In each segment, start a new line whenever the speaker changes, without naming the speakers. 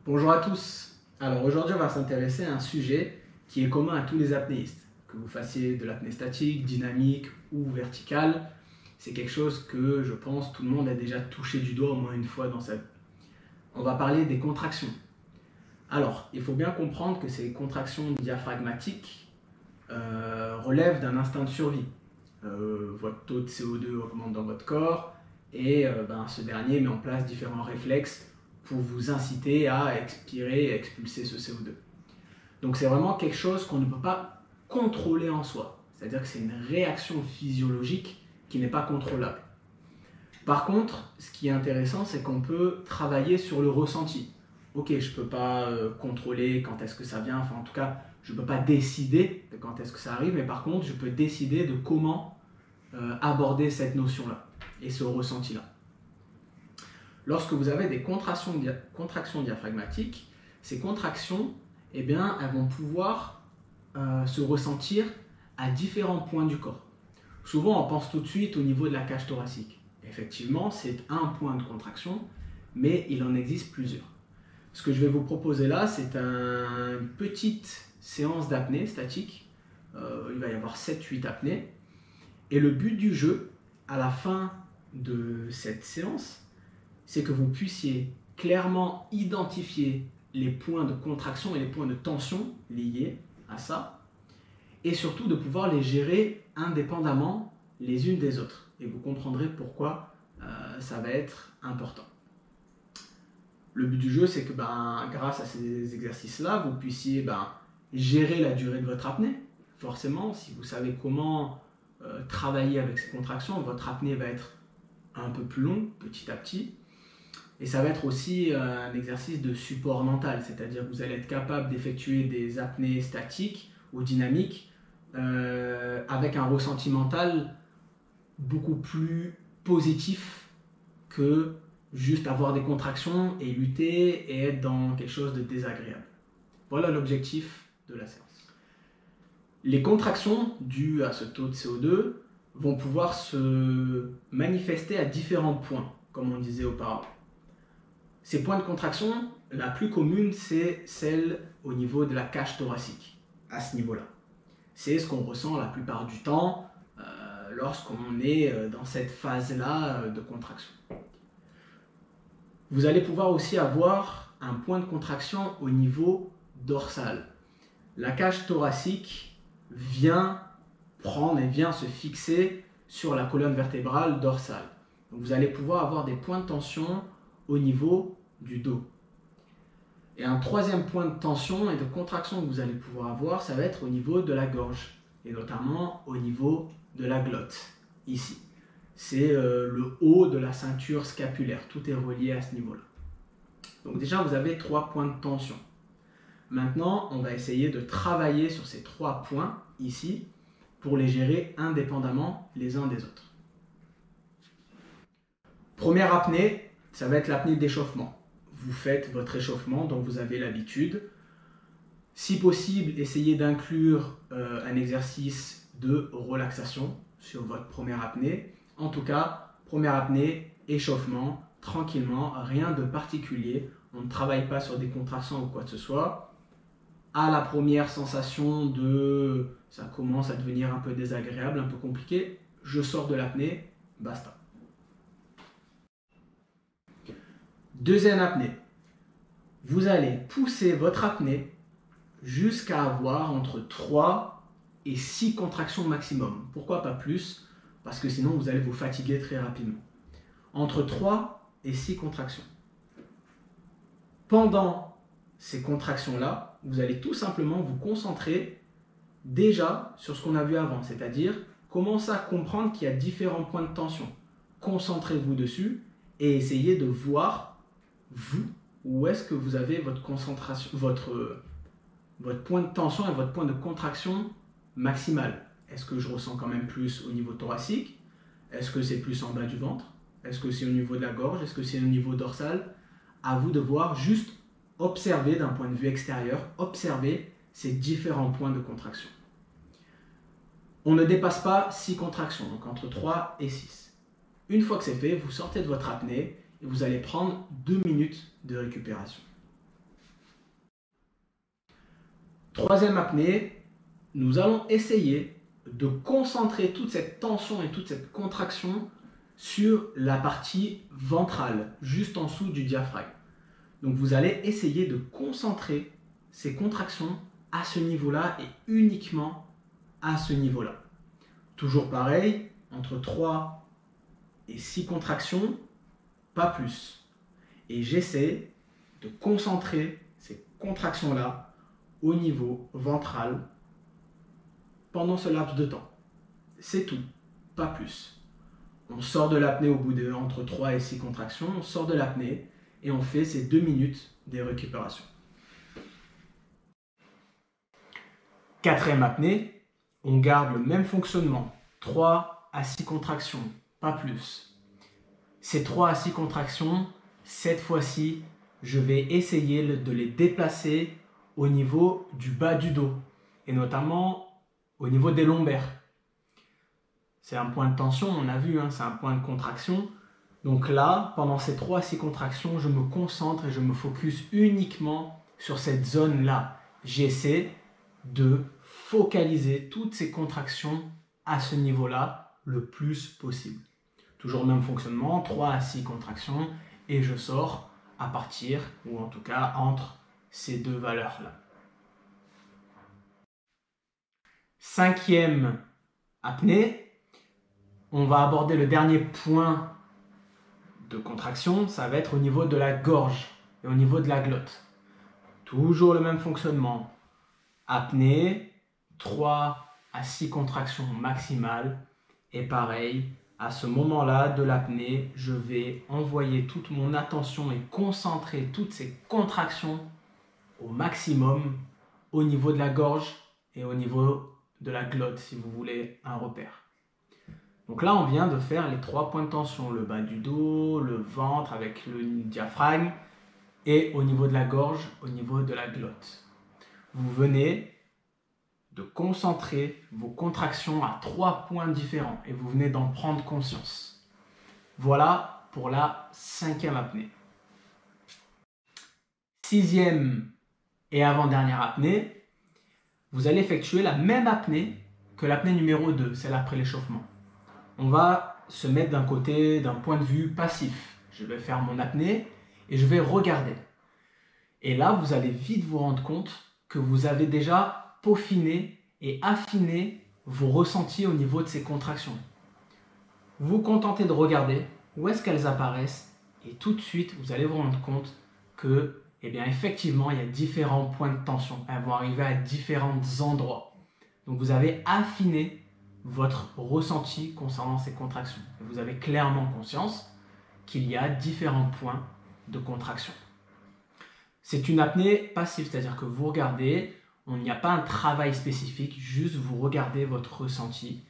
Bonjour à tous. Alors aujourd'hui, on va s'intéresser à un sujet qui est commun à tous les apnéistes. Que vous fassiez de l'apnée statique, dynamique ou verticale, c'est quelque chose que je pense tout le monde a déjà touché du doigt au moins une fois dans sa vie. On va parler des contractions. Alors, il faut bien comprendre que ces contractions diaphragmatiques relèvent d'un instinct de survie. Votre taux de CO2 augmente dans votre corps et ce dernier met en place différents réflexes pour vous inciter à expirer et expulser ce CO2. Donc c'est vraiment quelque chose qu'on ne peut pas contrôler en soi. C'est-à-dire que c'est une réaction physiologique qui n'est pas contrôlable. Par contre, ce qui est intéressant, c'est qu'on peut travailler sur le ressenti. Ok, je ne peux pas contrôler quand est-ce que ça vient, enfin en tout cas, je ne peux pas décider de quand est-ce que ça arrive, mais par contre, je peux décider de comment aborder cette notion-là et ce ressenti-là. Lorsque vous avez des contractions diaphragmatiques, ces contractions, elles vont pouvoir se ressentir à différents points du corps. Souvent, on pense tout de suite au niveau de la cage thoracique. Effectivement, c'est un point de contraction, mais il en existe plusieurs. Ce que je vais vous proposer là, c'est une petite séance d'apnée statique. Il va y avoir 7-8 apnées. Et le but du jeu, à la fin de cette séance, c'est que vous puissiez clairement identifier les points de contraction et les points de tension liés à ça, et surtout de pouvoir les gérer indépendamment les unes des autres. Et vous comprendrez pourquoi ça va être important. Le but du jeu, c'est que grâce à ces exercices-là, vous puissiez gérer la durée de votre apnée. Forcément, si vous savez comment travailler avec ces contractions, votre apnée va être un peu plus longue petit à petit. Et ça va être aussi un exercice de support mental, c'est-à-dire que vous allez être capable d'effectuer des apnées statiques ou dynamiques avec un ressenti mental beaucoup plus positif que juste avoir des contractions et lutter et être dans quelque chose de désagréable. Voilà l'objectif de la séance. Les contractions dues à ce taux de CO2 vont pouvoir se manifester à différents points, comme on disait auparavant. Ces points de contraction, la plus commune, c'est celle au niveau de la cage thoracique, à ce niveau-là. C'est ce qu'on ressent la plupart du temps lorsqu'on est dans cette phase-là de contraction. Vous allez pouvoir aussi avoir un point de contraction au niveau dorsal. La cage thoracique vient prendre et vient se fixer sur la colonne vertébrale dorsale. Donc vous allez pouvoir avoir des points de tension au niveau du dos. Et un troisième point de tension et de contraction que vous allez pouvoir avoir, ça va être au niveau de la gorge, et notamment au niveau de la glotte, ici. C'est le haut de la ceinture scapulaire, tout est relié à ce niveau-là. Donc déjà, vous avez 3 points de tension. Maintenant, on va essayer de travailler sur ces 3 points, ici, pour les gérer indépendamment les uns des autres. Première apnée, ça va être l'apnée d'échauffement. Vous faites votre échauffement dont vous avez l'habitude. Si possible, essayez d'inclure un exercice de relaxation sur votre première apnée. En tout cas, première apnée, échauffement, tranquillement, rien de particulier. On ne travaille pas sur des contractions ou quoi que ce soit. À la première sensation de ça commence à devenir un peu désagréable, un peu compliqué, je sors de l'apnée, basta. Deuxième apnée. Vous allez pousser votre apnée jusqu'à avoir entre 3 et 6 contractions maximum. Pourquoi pas plus? Parce que sinon vous allez vous fatiguer très rapidement. Entre 3 et 6 contractions. Pendant ces contractions-là, vous allez tout simplement vous concentrer déjà sur ce qu'on a vu avant, c'est-à-dire commencer à comprendre qu'il y a différents points de tension. Concentrez-vous dessus et essayez de voir, vous, où est-ce que vous avez votre concentration, votre point de tension et votre point de contraction maximal. Est-ce que je ressens quand même plus au niveau thoracique? Est-ce que c'est plus en bas du ventre? Est-ce que c'est au niveau de la gorge? Est-ce que c'est au niveau dorsal? À vous de voir, juste observer d'un point de vue extérieur, observer ces différents points de contraction. On ne dépasse pas 6 contractions, donc entre 3 et 6. Une fois que c'est fait, vous sortez de votre apnée et vous allez prendre 2 minutes de récupération. Troisième apnée, nous allons essayer de concentrer toute cette tension et toute cette contraction sur la partie ventrale, juste en dessous du diaphragme. Donc vous allez essayer de concentrer ces contractions à ce niveau-là et uniquement à ce niveau-là. Toujours pareil, entre 3 et 6 contractions, pas plus. Et j'essaie de concentrer ces contractions-là au niveau ventral pendant ce laps de temps. C'est tout, pas plus. On sort de l'apnée au bout de entre 3 et 6 contractions, on sort de l'apnée et on fait ces 2 minutes de récupération. Quatrième apnée, on garde le même fonctionnement, 3 à 6 contractions, pas plus. Ces 3 à 6 contractions, cette fois-ci, je vais essayer de les déplacer au niveau du bas du dos et notamment au niveau des lombaires. C'est un point de tension, on a vu, c'est un point de contraction. Donc là, pendant ces 3 à 6 contractions, je me concentre et je me focus uniquement sur cette zone-là. J'essaie de focaliser toutes ces contractions à ce niveau-là le plus possible. Toujours le même fonctionnement, 3 à 6 contractions et je sors à partir, ou en tout cas entre ces deux valeurs-là. Cinquième apnée, on va aborder le dernier point de contraction, ça va être au niveau de la gorge et au niveau de la glotte. Toujours le même fonctionnement. Apnée, 3 à 6 contractions maximales. Et pareil, à ce moment-là de l'apnée, je vais envoyer toute mon attention et concentrer toutes ces contractions au maximum au niveau de la gorge et au niveau de la glotte, si vous voulez un repère. Donc là, on vient de faire les 3 points de tension, le bas du dos, le ventre avec le diaphragme et au niveau de la gorge, au niveau de la glotte. Vous venez de concentrer vos contractions à 3 points différents et vous venez d'en prendre conscience. Voilà pour la 5e apnée. 6e et avant-dernière apnée, vous allez effectuer la même apnée que l'apnée numéro 2, celle après l'échauffement. On va se mettre d'un côté, d'un point de vue passif. Je vais faire mon apnée et je vais regarder. Et là, vous allez vite vous rendre compte que vous avez déjà peaufiné et affiné vos ressentis au niveau de ces contractions. Vous vous contentez de regarder où est-ce qu'elles apparaissent et tout de suite, vous allez vous rendre compte que, effectivement, il y a différents points de tension. Elles vont arriver à différents endroits. Donc, vous avez affiné votre ressenti concernant ces contractions. Et vous avez clairement conscience qu'il y a différents points de contraction. C'est une apnée passive, c'est-à-dire que vous regardez, il n'y a pas un travail spécifique, juste vous regardez votre ressenti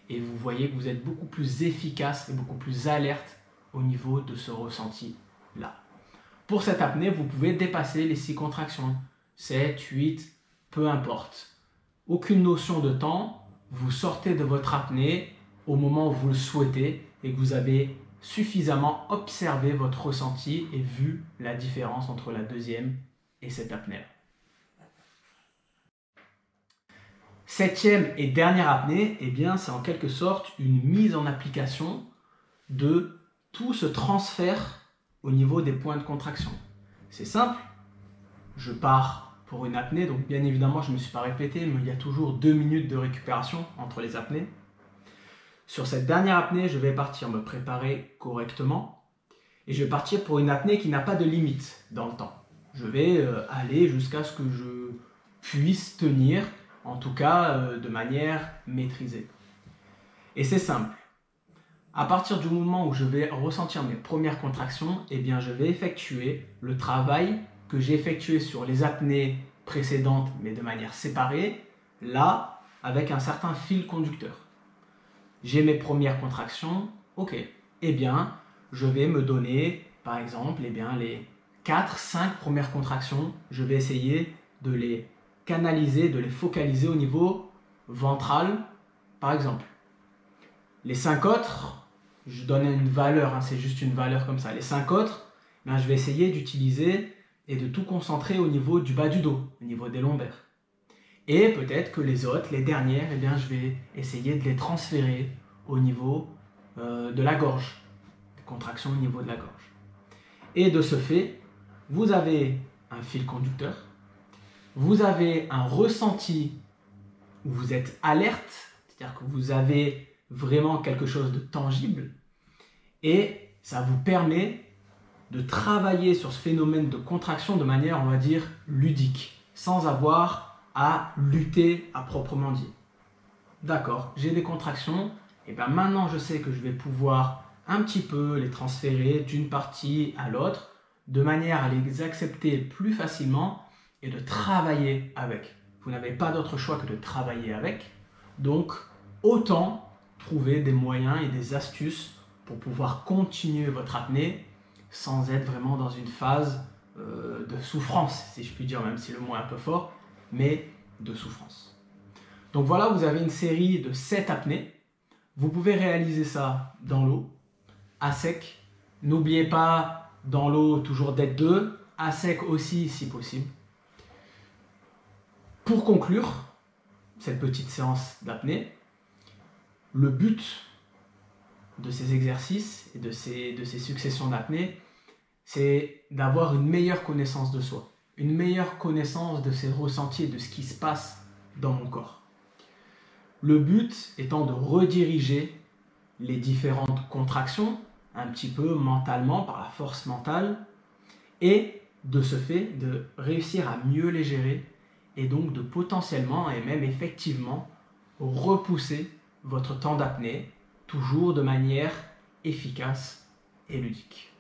et vous voyez que vous êtes beaucoup plus efficace et beaucoup plus alerte au niveau de ce ressenti-là. Pour cette apnée, vous pouvez dépasser les 6 contractions, 7, 8, peu importe. Aucune notion de temps. Vous sortez de votre apnée au moment où vous le souhaitez et que vous avez suffisamment observé votre ressenti et vu la différence entre la 2e et cette apnée-là. 7e et dernière apnée, c'est en quelque sorte une mise en application de tout ce transfert au niveau des points de contraction. C'est simple, je pars pour une apnée, donc bien évidemment je ne me suis pas répété, mais il y a toujours 2 minutes de récupération entre les apnées. Sur cette dernière apnée, je vais partir me préparer correctement et je vais partir pour une apnée qui n'a pas de limite dans le temps. Je vais aller jusqu'à ce que je puisse tenir, en tout cas de manière maîtrisée. Et c'est simple. À partir du moment où je vais ressentir mes premières contractions, je vais effectuer le travail que j'ai effectué sur les apnées précédentes, mais de manière séparée, là, avec un certain fil conducteur. J'ai mes premières contractions, ok. Je vais me donner, par exemple, les 4-5 premières contractions, je vais essayer de les canaliser, de les focaliser au niveau ventral, par exemple. Les 5 autres, je donne une valeur, c'est juste une valeur comme ça. Les 5 autres, je vais essayer d'utiliser et de tout concentrer au niveau du bas du dos, au niveau des lombaires. Et peut-être que les autres, les dernières, eh bien, je vais essayer de les transférer au niveau de la gorge, contraction au niveau de la gorge. Et de ce fait, vous avez un fil conducteur, vous avez un ressenti où vous êtes alerte, c'est-à-dire que vous avez vraiment quelque chose de tangible, et ça vous permet de travailler sur ce phénomène de contraction de manière, on va dire, ludique, sans avoir à lutter à proprement dit. D'accord, j'ai des contractions, et bien maintenant je sais que je vais pouvoir un petit peu les transférer d'une partie à l'autre, de manière à les accepter plus facilement et de travailler avec. Vous n'avez pas d'autre choix que de travailler avec, donc autant trouver des moyens et des astuces pour pouvoir continuer votre apnée sans être vraiment dans une phase de souffrance, si je puis dire, même si le mot est un peu fort, mais de souffrance. Donc voilà, vous avez une série de 7 apnées. Vous pouvez réaliser ça dans l'eau, à sec. N'oubliez pas, dans l'eau, toujours d'être 2, à sec aussi si possible. Pour conclure cette petite séance d'apnée, le but de ces exercices et de ces successions d'apnée, c'est d'avoir une meilleure connaissance de soi, une meilleure connaissance de ses ressentis et de ce qui se passe dans mon corps. Le but étant de rediriger les différentes contractions un petit peu mentalement, par la force mentale, et de ce fait de réussir à mieux les gérer et donc de potentiellement et même effectivement repousser votre temps d'apnée toujours de manière efficace et ludique.